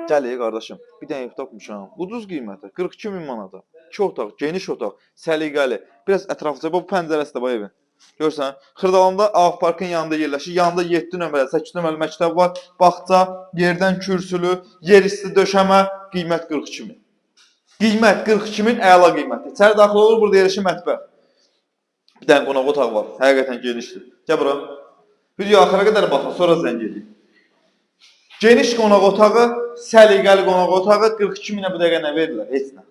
Gəl qardaşım, bir dənə ev tapmışam. Ucuz qiymətə, 42 min manata. 2 otaq, geniş otaq, səliqəli. Biraz ətraflıca bu pəncərəsi də bu evin. Görsən, Xırdalanda Ağ Parkın yanında yerləşir. Yanında 7 nömrəli, 8 nömrəli məktəb var. Bağça, yerdən kürsülü, yer isti döşəmə, qiymət 42 min. Qiymət 42 min, əla qiymətdir. İçəri daxil olur, burada yerləşir mətbəx. Bir dənə qonaq otağı var, həqiqətən genişdir. Gəl bura. Video axıra qədər baxın, sonra zəng edin. Geniş qonaq otağı, səliqəli qonaq otağı 42 minə bu dəqiqə nə verirlər? Heç nə.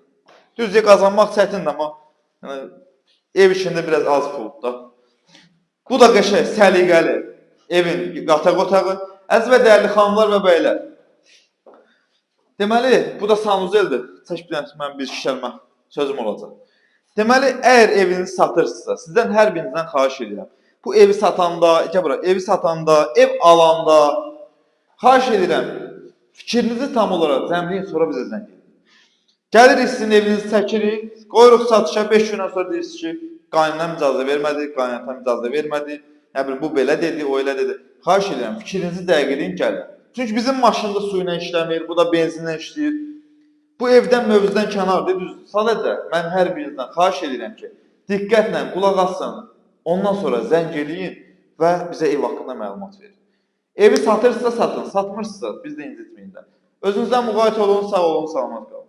Düzdür, qazanmaq çətindir, amma yəni, ev işində biraz az puldur da. Bu da qəşəng, səliqəli evin qataq otağı. Əziz və dəyərli xanımlar və bəylər. Deməli, bu da sanuzeldir. Çək bir dənə mən bir şişəlmə sözüm olacaq. Deməli, əgər evinizi satırsınızsa, sizdən hər birinizdən xahiş edirəm. Bu evi satanda, evi satanda, ev alanda xahiş edirəm, fikrinizi tam olaraq zəmləyin, sonra bizə zəng edin. Gəlirik sizin evinizi çəkirik, qoyuruq satışa, 5 gündən sonra deyirsiniz ki, qaynanam icazə vermədi, qaynanam icazə vermədi, nə bilim, bu belə dedi, o elə dedi. Xahiş edirəm, fikrinizi dəqiq edin, gəlin. Çünki bizim maşında su ilə işləmir, bu da benzinlə işləyir. Bu evdən mövzudan kənardır, düzdür. Sadəcə, mən hər birinizdən xahiş edirəm ki, diqqətlə qulaq assın, ondan sonra zəng eləyin və bizə ev haqqında məlumat verin. Evi satırsa satın, satmırsınızsa biz də incitməyin də. Özünüzdən müğayət olun, sağ olun, salamat qalın.